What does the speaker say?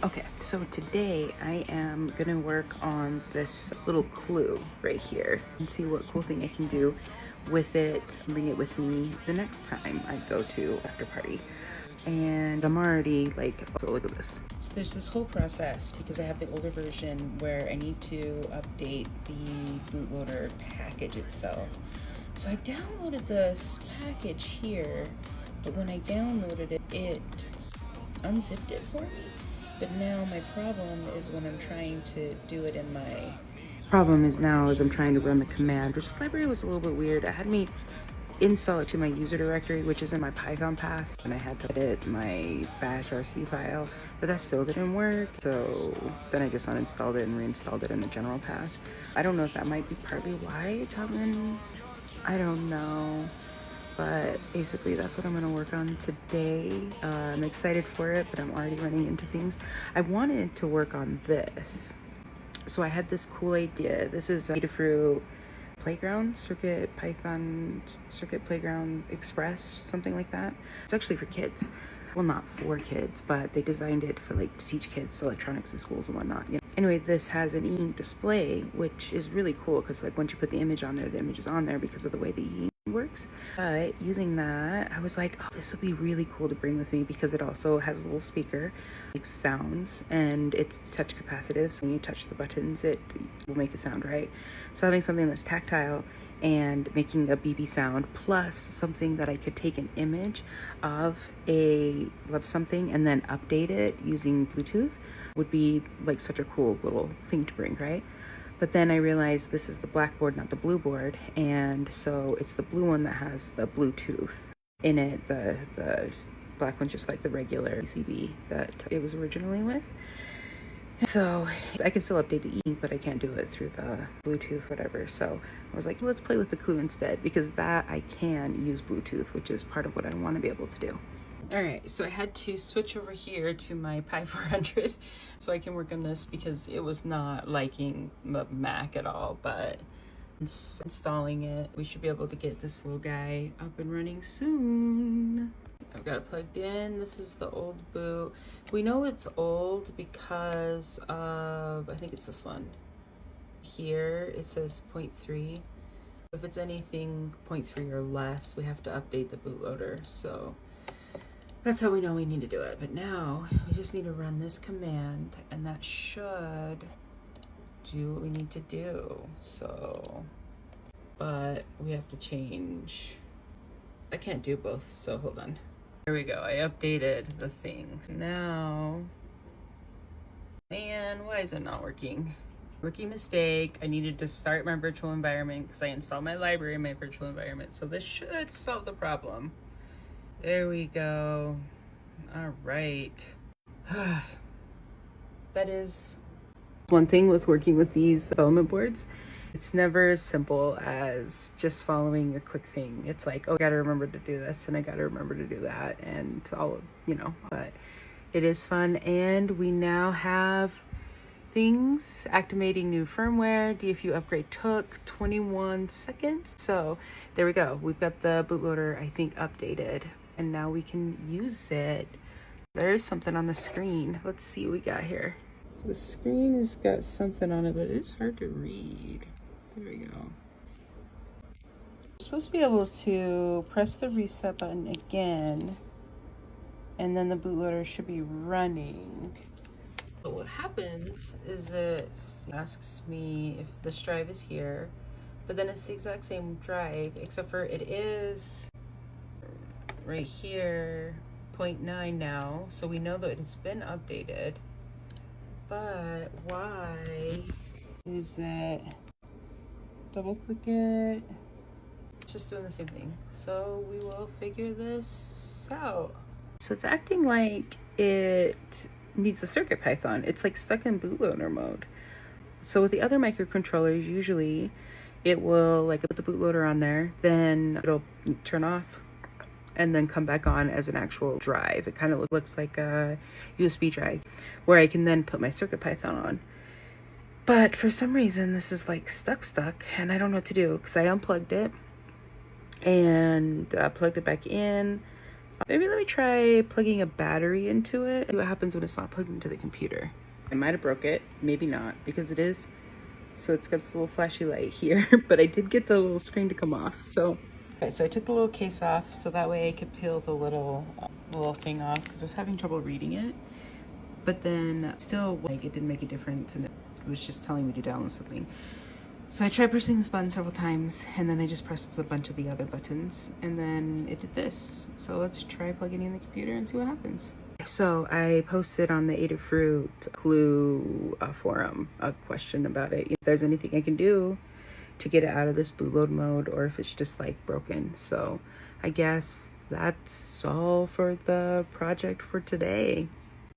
Okay, so today I am gonna work on this little clue right here and see what cool thing I can do with it, bring it with me the next time I go to after party. And I'm already like, so look at this. So there's this whole process because I have the older version where I need to update the bootloader package itself. So I downloaded this package here, but when I downloaded it, it unzipped it for me. But now my problem is when I'm trying to do it in my problem is now as I'm trying to run the command, which the library was a little bit weird. It had me install it to my user directory, which is in my Python path, and I had to edit my bash RC file, but that still didn't work. So then I just uninstalled it and reinstalled it in the general path. I don't know if that might be partly why it's having, I don't know. But basically that's what I'm going to work on today. I'm excited for it, but I'm already running into things. I wanted to work on this. So I had this cool idea. This is Adafruit Playground, Circuit Python, Circuit Playground Express, something like that. It's actually for kids. Well, not for kids, but they designed it for like to teach kids electronics in schools and whatnot. You know? Anyway, this has an e-ink display, which is really cool because like once you put the image on there, the image is on there because of the way the e-ink works. But using that, I was like, oh, this would be really cool to bring with me because it also has a little speaker, like sounds, and it's touch capacitive. So when you touch the buttons, it will make a sound, right? So having something that's tactile and making a BB sound plus something that I could take an image of something and then update it using Bluetooth would be like such a cool little thing to bring, right? But then I realized this is the black board, not the blue board, and so it's the blue one that has the Bluetooth in it. The black one's just like the regular PCB that it was originally with. So I can still update the e-ink, but I can't do it through the Bluetooth, whatever. So I was like, let's play with the clue instead, because that I can use Bluetooth, which is part of what I want to be able to do. All right, so I had to switch over here to my Pi 400 so I can work on this because it was not liking the Mac at all, but installing it, we should be able to get this little guy up and running soon. I've got it plugged in. This is the old boot. We know it's old because of, I think it's this one. Here it says 0.3. If it's anything 0.3 or less, we have to update the bootloader. So that's how we know we need to do it. But now we just need to run this command and that should do what we need to do. So, but we have to change. I can't do both, so hold on. There we go, I updated the thing. Now, man, why is it not working? Rookie mistake. I needed to start my virtual environment because I installed my library in my virtual environment. So this should solve the problem. There we go. All right. That is one thing with working with these development boards. It's never as simple as just following a quick thing. It's like, oh, I gotta remember to do this and I gotta remember to do that and all of, you know, but it is fun. And we now have things activating new firmware. DFU upgrade took 21 seconds. So there we go. We've got the bootloader, I think, updated and now we can use it. There's something on the screen. Let's see what we got here. So the screen has got something on it, but it's hard to read. There we go. You're supposed to be able to press the reset button again, and then the bootloader should be running. But what happens is it asks me if this drive is here, but then it's the exact same drive, except for it is right here, 0.9 now, so we know that it's been updated. But why is it? Double click it. It's just doing the same thing. So we will figure this out. So it's acting like it needs a circuit Python. It's like stuck in bootloader mode. So with the other microcontrollers, usually it will like put the bootloader on there, then it'll turn off and then come back on as an actual drive. It kind of looks like a USB drive where I can then put my circuit Python on. But for some reason, this is like stuck, and I don't know what to do because I unplugged it and plugged it back in. Maybe let me try plugging a battery into it. See what happens when it's not plugged into the computer. I might have broke it, maybe not, because it is. So it's got this little flashy light here, but I did get the little screen to come off. So, okay, so I took the little case off so that way I could peel the little thing off because I was having trouble reading it. But then still, like, it didn't make a difference and it was just telling me to download something. So I tried pressing this button several times and then I just pressed a bunch of the other buttons and then it did this. So let's try plugging in the computer and see what happens. So I posted on the Adafruit Clue forum a question about it. If there's anything I can do to get it out of this bootload mode or if it's just like broken. So I guess that's all for the project for today.